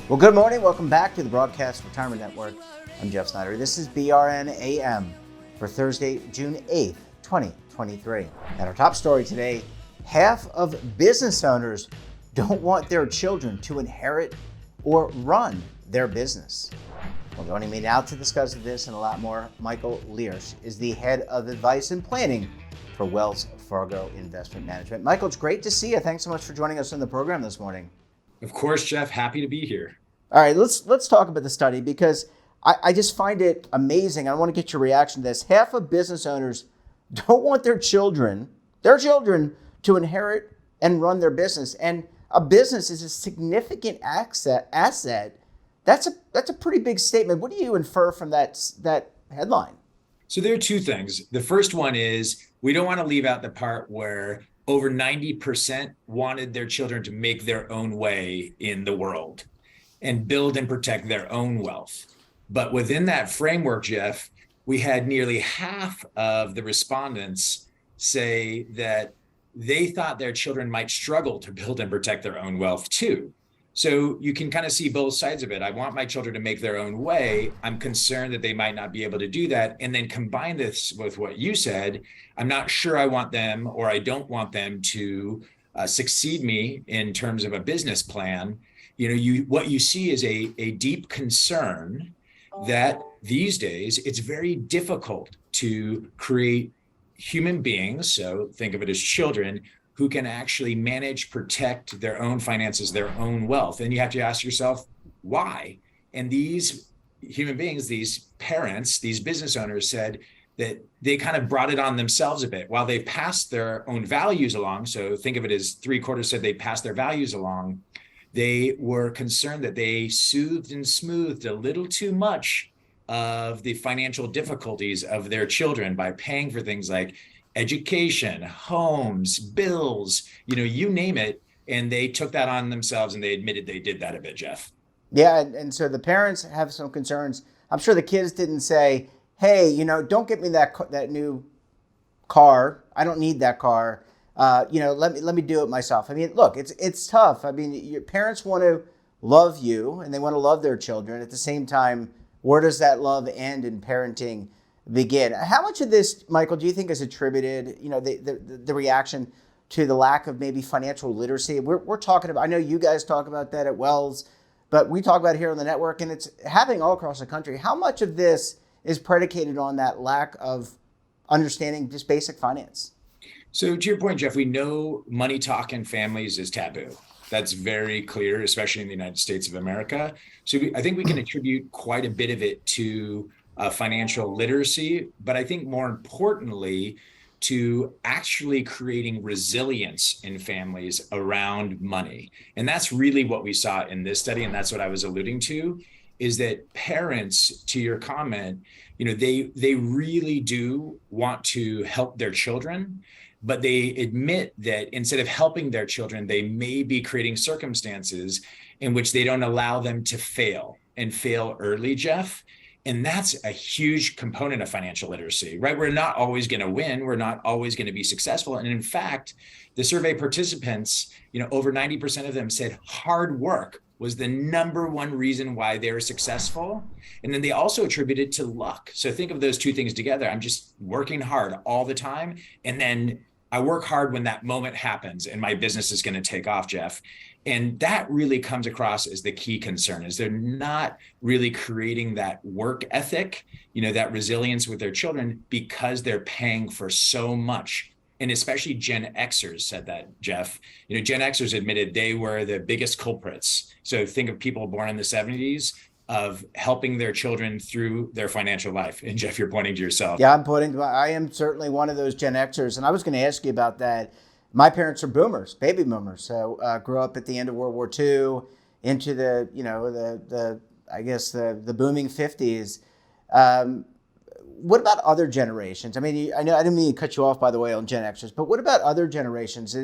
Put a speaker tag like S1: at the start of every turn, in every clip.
S1: Well, good morning. Welcome back to the Broadcast Retirement Network. I'm Jeff Snyder. This is BRN AM for Thursday, June 8th, 2023. And our top story today, half of business owners don't want their children to inherit or run their business. Well, joining me now to discuss this and a lot more, Michael Liersch is the head of advice and planning for Wells Fargo Investment Management. Michael, it's great to see you. Thanks so much for joining us on the program this morning.
S2: Of course, Jeff. Happy to be here.
S1: All right, let's talk about the study because I just find it amazing. I want to get your reaction to this. Half of business owners don't want their children to inherit and run their business. And a business is a significant asset. That's a pretty big statement. What do you infer from that headline?
S2: So there are two things. The first one is we don't want to leave out the part where over 90% wanted their children to make their own way in the world and build and protect their own wealth. But within that framework, Jeff, we had nearly half of the respondents say that they thought their children might struggle to build and protect their own wealth too. So you can kind of see both sides of it. I want my children to make their own way. I'm concerned that they might not be able to do that. And then combine this with what you said, I'm not sure I want them or I don't want them to succeed me in terms of a business plan. What you see is a deep concern that these days it's very difficult to create human beings, so think of it as children, who can actually manage, protect their own finances, their own wealth. And you have to ask yourself, why? And these human beings, these parents, these business owners said that they kind of brought it on themselves a bit. While they passed their own values along, so think of it as 3/4 said they passed their values along, they were concerned that they soothed and smoothed a little too much of the financial difficulties of their children by paying for things like education, homes, bills, you name it. And they took that on themselves and they admitted they did that a bit, Jeff.
S1: Yeah. And so the parents have some concerns. I'm sure the kids didn't say, hey, don't get me that new car. I don't need that car. Let me do it myself. I mean, look, it's tough. I mean, your parents want to love you and they want to love their children. At the same time, where does that love end in parenting begin? How much of this, Michael, do you think is attributed, the reaction to the lack of maybe financial literacy? We're talking about, I know you guys talk about that at Wells, but we talk about it here on the network and it's happening all across the country. How much of this is predicated on that lack of understanding just basic finance?
S2: So to your point, Jeff, we know money talk in families is taboo. That's very clear, especially in the United States of America. So I think we can attribute quite a bit of it to financial literacy, but I think more importantly, to actually creating resilience in families around money. And that's really what we saw in this study. And that's what I was alluding to, is that parents, to your comment, they really do want to help their children, but they admit that instead of helping their children, they may be creating circumstances in which they don't allow them to fail and fail early, Jeff. And that's a huge component of financial literacy, right? We're not always going to win. We're not always going to be successful. And in fact, the survey participants, over 90% of them said hard work was the number one reason why they were successful. And then they also attributed to luck. So think of those two things together. I'm just working hard all the time. And then I work hard when that moment happens and my business is going to take off, Jeff. And that really comes across as the key concern, is they're not really creating that work ethic, that resilience with their children because they're paying for so much. And especially Gen Xers said that, Jeff. Gen Xers admitted they were the biggest culprits. So think of people born in the 70s of helping their children through their financial life. And Jeff, you're pointing to yourself.
S1: Yeah, I am certainly one of those Gen Xers. And I was going to ask you about that. My parents are boomers, baby boomers. So grew up at the end of World War II into the booming 50s. What about other generations? I mean, I know I didn't mean to cut you off, by the way, on Gen Xers, but what about other generations?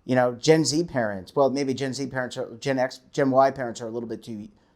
S1: Gen Z parents. Well, maybe Gen Z parents or Gen X, Gen Y parents are a little bit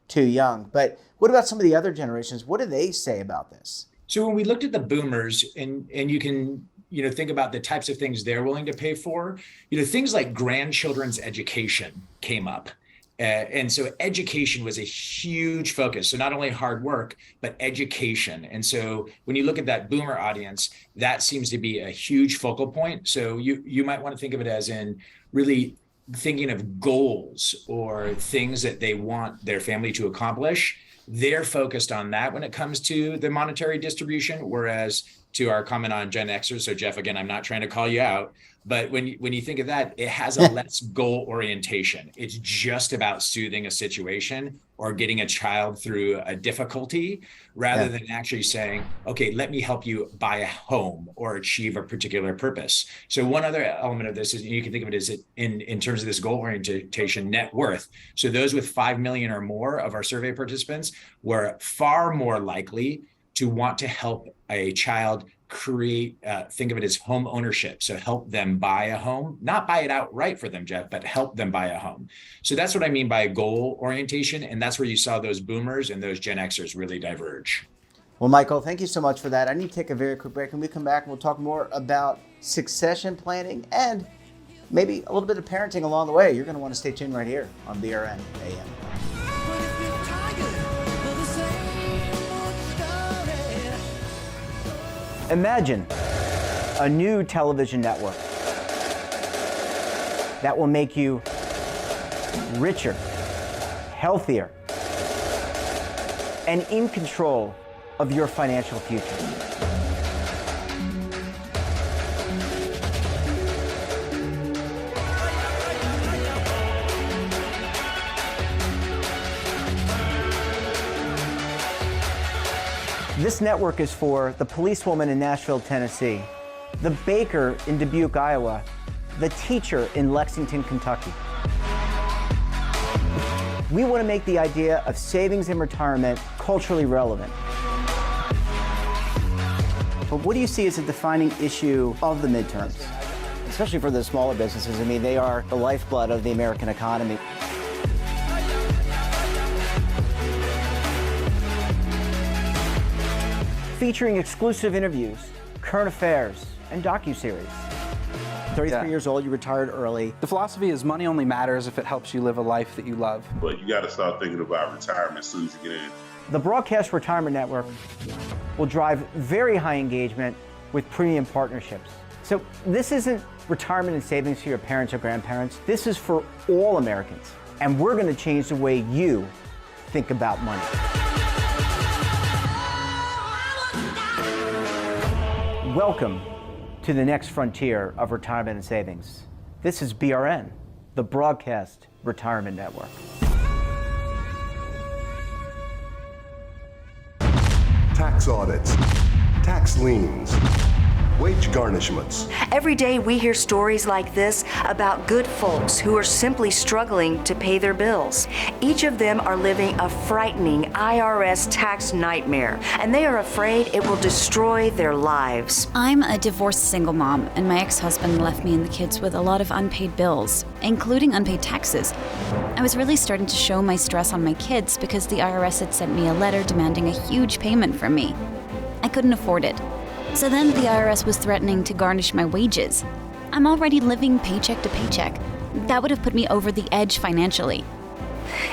S1: too young. But what about some of the other generations? What do they say about this?
S2: So when we looked at the boomers, and you can think about the types of things they're willing to pay for, things like grandchildren's education came up. And so education was a huge focus. So not only hard work, but education. And so when you look at that boomer audience, that seems to be a huge focal point. So you might want to think of it as in really thinking of goals or things that they want their family to accomplish. They're focused on that when it comes to the monetary distribution, whereas to our comment on Gen Xers, so Jeff, again, I'm not trying to call you out, but when you think of that, it has a less goal orientation. It's just about soothing a situation or getting a child through a difficulty rather than actually saying, okay, let me help you buy a home or achieve a particular purpose. So one other element of this is, you can think of it as in terms of this goal orientation, net worth. So those with 5 million or more of our survey participants were far more likely to want to help a child create, think of it as home ownership. So help them buy a home, not buy it outright for them, Jeff, but help them buy a home. So that's what I mean by goal orientation. And that's where you saw those boomers and those Gen Xers really diverge.
S1: Well, Michael, thank you so much for that. I need to take a very quick break. When we come back, we'll talk more about succession planning and maybe a little bit of parenting along the way. You're going to want to stay tuned right here on BRN AM. Imagine a new television network that will make you richer, healthier, and in control of your financial future. This network is for the policewoman in Nashville, Tennessee, the baker in Dubuque, Iowa, the teacher in Lexington, Kentucky. We want to make the idea of savings and retirement culturally relevant. But what do you see as a defining issue of the midterms, especially for the smaller businesses? I mean, they are the lifeblood of the American economy. Featuring exclusive interviews, current affairs, and docuseries. 33 years old, you retired early.
S3: The philosophy is money only matters if it helps you live a life that you love.
S4: But you got to start thinking about retirement as soon as you get in.
S1: The Broadcast Retirement Network will drive very high engagement with premium partnerships. So this isn't retirement and savings for your parents or grandparents. This is for all Americans. And we're going to change the way you think about money. Welcome to the next frontier of retirement and savings. This is BRN, the Broadcast Retirement Network.
S5: Tax audits, tax liens, wage garnishments.
S6: Every day we hear stories like this about good folks who are simply struggling to pay their bills. Each of them are living a frightening IRS tax nightmare, and they are afraid it will destroy their lives.
S7: I'm a divorced single mom, and my ex-husband left me and the kids with a lot of unpaid bills, including unpaid taxes. I was really starting to show my stress on my kids because the IRS had sent me a letter demanding a huge payment from me. I couldn't afford it. So then the IRS was threatening to garnish my wages. I'm already living paycheck to paycheck. That would have put me over the edge financially.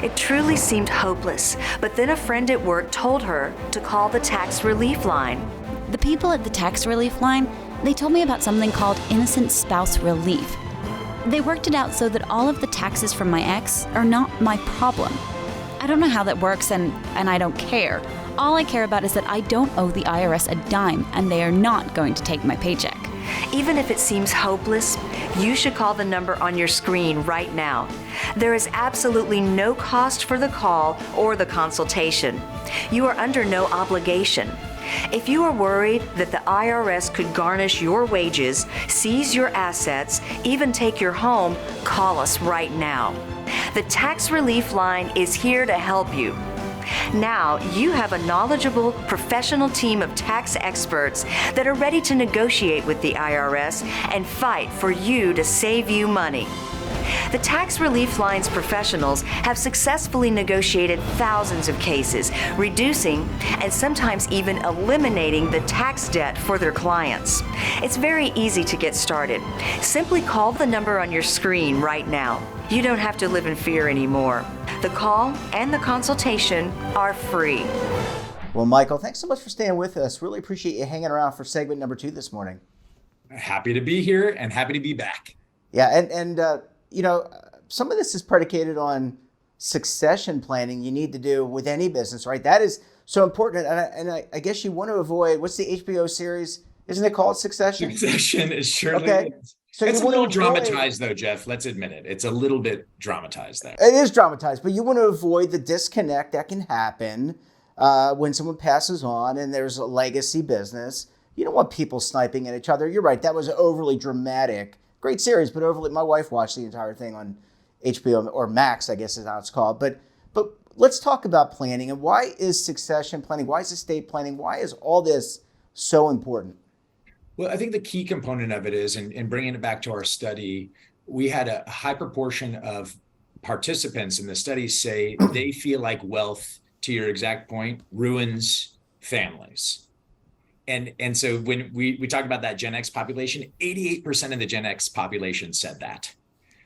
S6: It truly seemed hopeless, but then a friend at work told her to call the tax relief line.
S7: The people at the tax relief line, they told me about something called innocent spouse relief. They worked it out so that all of the taxes from my ex are not my problem. I don't know how that works, and I don't care. All I care about is that I don't owe the IRS a dime, and they are not going to take my paycheck.
S6: Even if it seems hopeless, you should call the number on your screen right now. There is absolutely no cost for the call or the consultation. You are under no obligation. If you are worried that the IRS could garnish your wages, seize your assets, even take your home, call us right now. The Tax Relief Line is here to help you. Now you have a knowledgeable, professional team of tax experts that are ready to negotiate with the IRS and fight for you to save you money. The Tax Relief Line's professionals have successfully negotiated thousands of cases, reducing and sometimes even eliminating the tax debt for their clients. It's very easy to get started. Simply call the number on your screen right now. You don't have to live in fear anymore. The call and the consultation are free.
S1: Well, Michael, thanks so much for staying with us. Really appreciate you hanging around for segment number 2 this morning.
S2: Happy to be here and happy to be back.
S1: Yeah, and you know, some of this is predicated on succession planning you need to do with any business, right? That is so important. And I guess you want to avoid, what's the HBO series? Isn't it called Succession?
S2: Succession is surely.
S1: Okay. So
S2: it's a little dramatized, though, Jeff. Let's admit it. It's a little bit dramatized there.
S1: It is dramatized, but you want to avoid the disconnect that can happen when someone passes on and there's a legacy business. You don't want people sniping at each other. You're right. That was overly dramatic. Great series, but overly. My wife watched the entire thing on HBO or Max, I guess is how it's called. But let's talk about planning and why is succession planning? Why is estate planning? Why is all this so important?
S2: Well, I think the key component of it is, and bringing it back to our study, we had a high proportion of participants in the study say they feel like wealth, to your exact point, ruins families. And so when we talk about that Gen X population, 88% of the Gen X population said that.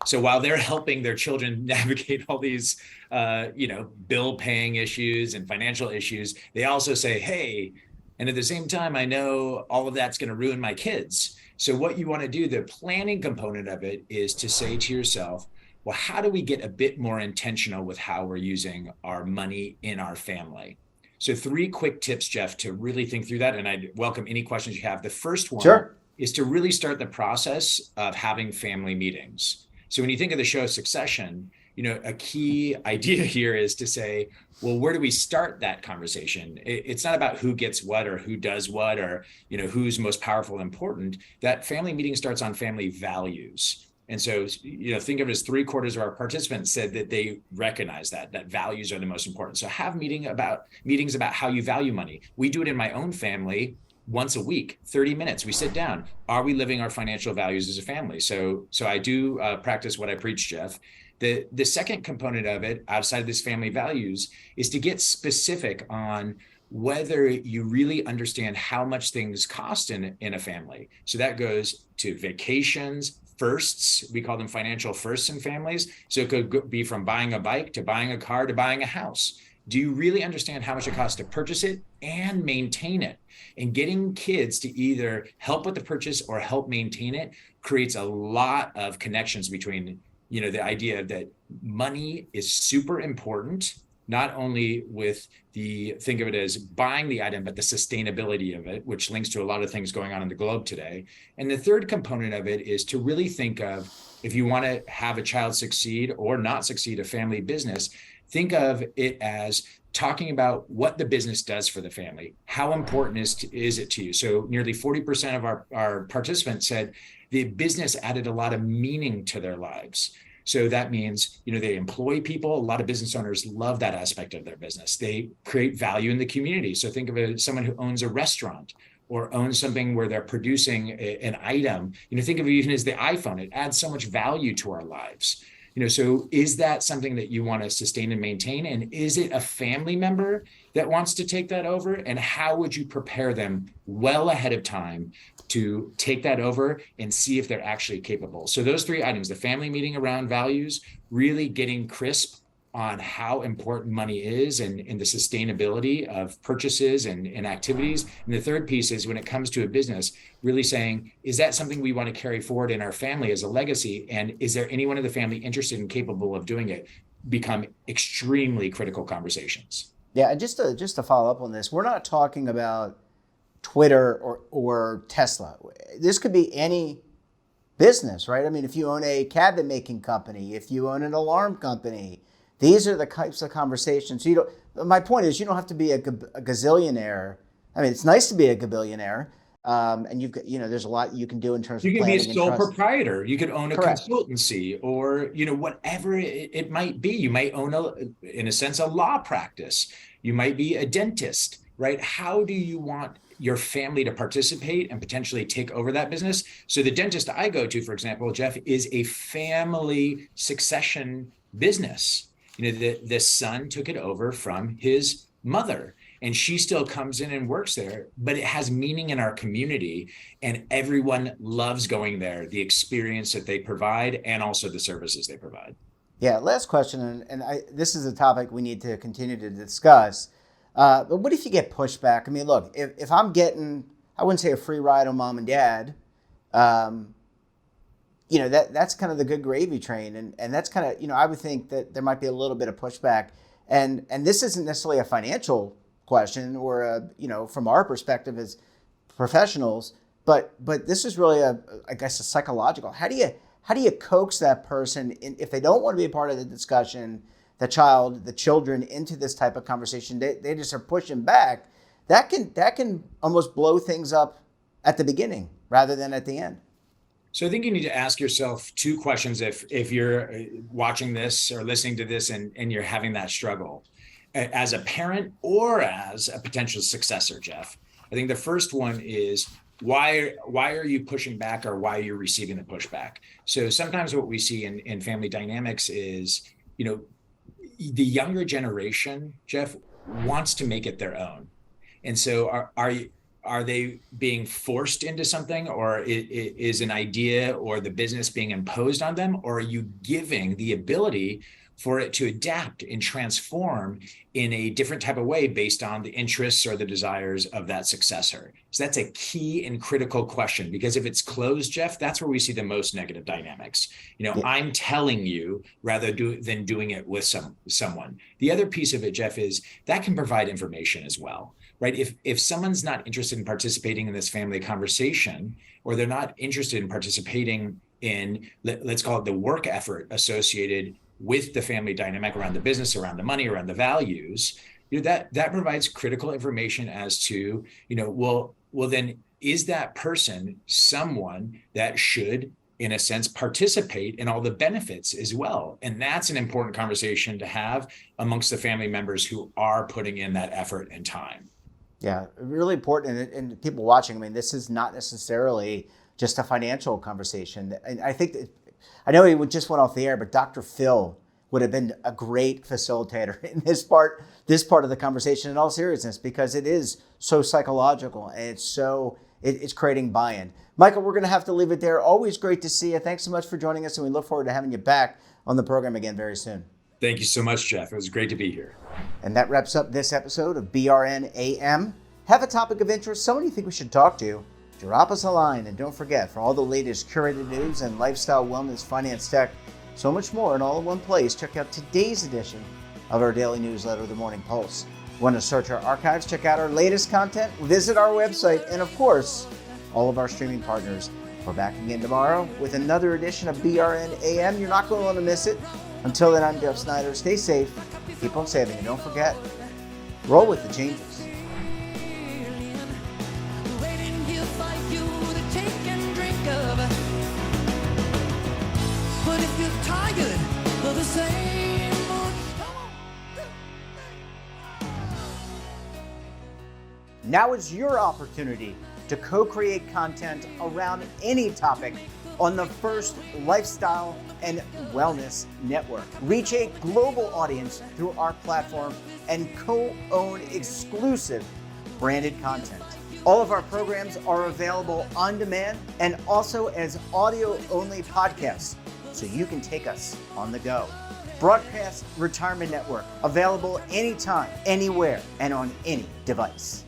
S2: So while they're helping their children navigate all these, bill paying issues and financial issues, they also say, hey, and at the same time, I know all of that's going to ruin my kids. So what you want to do, the planning component of it is to say to yourself, well, how do we get a bit more intentional with how we're using our money in our family? So 3 quick tips, Jeff, to really think through that. And I'd welcome any questions you have. The first one is to really start the process of having family meetings. So when you think of the show Succession, a key idea here is to say, well, where do we start that conversation? It's not about who gets what or who does what or, who's most powerful and important. That family meeting starts on family values. And so, think of it as 3/4 of our participants said that they recognize that values are the most important. So have meetings about how you value money. We do it in my own family once a week, 30 minutes. We sit down. Are we living our financial values as a family? So I do practice what I preach, Jeff. The second component of it, outside of this family values, is to get specific on whether you really understand how much things cost in a family. So that goes to vacations, firsts. We call them financial firsts in families. So it could be from buying a bike to buying a car to buying a house. Do you really understand how much it costs to purchase it and maintain it? And getting kids to either help with the purchase or help maintain it creates a lot of connections between the idea that money is super important, not only with think of it as buying the item, but the sustainability of it, which links to a lot of things going on in the globe today. And the third component of it is to really think of, if you want to have a child succeed or not succeed, a family business, think of it as talking about what the business does for the family. How important is it to you? So nearly 40% of our participants said the business added a lot of meaning to their lives. So that means, they employ people. A lot of business owners love that aspect of their business. They create value in the community. So think of it as someone who owns a restaurant or owns something where they're producing an item. Think of it even as the iPhone. It adds so much value to our lives. So is that something that you want to sustain and maintain? And is it a family member that wants to take that over? And how would you prepare them well ahead of time to take that over and see if they're actually capable? So those 3 items, the family meeting around values, really getting crisp on how important money is and the sustainability of purchases and activities. And the third piece is when it comes to a business, really saying, is that something we want to carry forward in our family as a legacy? And is there anyone in the family interested and capable of doing it? Become extremely critical conversations.
S1: Yeah, and just to follow up on this, we're not talking about Twitter or Tesla. This could be any business, right? I mean, if you own a cabinet making company, if you own an alarm company, these are the types of conversations. My point is, you don't have to be a gazillionaire. I mean, it's nice to be a gabillionaire, and there's a lot you can do in terms of planning. You can be a sole
S2: proprietor. You could own a consultancy, or whatever it might be. You might own in a sense, a law practice. You might be a dentist. right? How do you want your family to participate and potentially take over that business? So the dentist I go to, for example, Jeff, is a family succession business. The son took it over from his mother, and she still comes in and works there, but it has meaning in our community, and everyone loves going there, the experience that they provide and also the services they provide.
S1: Yeah, last question, and this is a topic we need to continue to discuss. But what if you get pushback? I mean, look, if I'm getting, I wouldn't say a free ride on mom and dad, that's kind of the good gravy train. And that's kind of, I would think that there might be a little bit of pushback. And this isn't necessarily a financial question or, from our perspective as professionals, but this is really a psychological. How do you coax that person in, if they don't want to be a part of the discussion, the children into this type of conversation? They just are pushing back. That can almost blow things up at the beginning rather than at the end.
S2: So I think you need to ask yourself two questions if you're watching this or listening to this and you're having that struggle as a parent or as a potential successor, Jeff. I think the first one is, why are you pushing back, or why are you receiving the pushback? So sometimes what we see in family dynamics is, the younger generation, Jeff, wants to make it their own. And so are they being forced into something, or is an idea or the business being imposed on them? Or are you giving the ability for it to adapt and transform in a different type of way based on the interests or the desires of that successor? So that's a key and critical question, because if it's closed, Jeff, that's where we see the most negative dynamics. I'm telling you rather than doing it with someone. The other piece of it, Jeff, is that can provide information as well, right? If someone's not interested in participating in this family conversation, or they're not interested in participating in, let's call it the work effort associated with the family dynamic around the business, around the money, around the values, that provides critical information as to, well, then is that person someone that should, in a sense, participate in all the benefits as well? And that's an important conversation to have amongst the family members who are putting in that effort and time.
S1: Yeah, really important. And people watching, I mean, this is not necessarily just a financial conversation. And I think that, I know he just went off the air, but Dr. Phil would have been a great facilitator in this part of the conversation in all seriousness, because it is so psychological and it's creating buy-in. Michael, we're going to have to leave it there. Always great to see you. Thanks so much for joining us, and we look forward to having you back on the program again very soon.
S2: Thank you so much, Jeff. It was great to be here.
S1: And that wraps up this episode of BRN AM. Have a topic of interest, someone you think we should talk to? Drop us a line, and don't forget, for all the latest curated news and lifestyle, wellness, finance, tech, so much more in all in one place, check out today's edition of our daily newsletter, The Morning Pulse. Want to search our archives, check out our latest content, visit our website, and of course, all of our streaming partners. We're back again tomorrow with another edition of BRN AM. You're not going to want to miss it. Until then, I'm Jeff Snyder. Stay safe, keep on saving, and don't forget, roll with the changes.
S8: But if you're tired of the same old...
S1: Now is your opportunity to co-create content around any topic on the first lifestyle and wellness network. Reach a global audience through our platform and co-own exclusive branded content. All of our programs are available on demand and also as audio-only podcasts, so you can take us on the go. Broadcast Retirement Network, available anytime, anywhere, and on any device.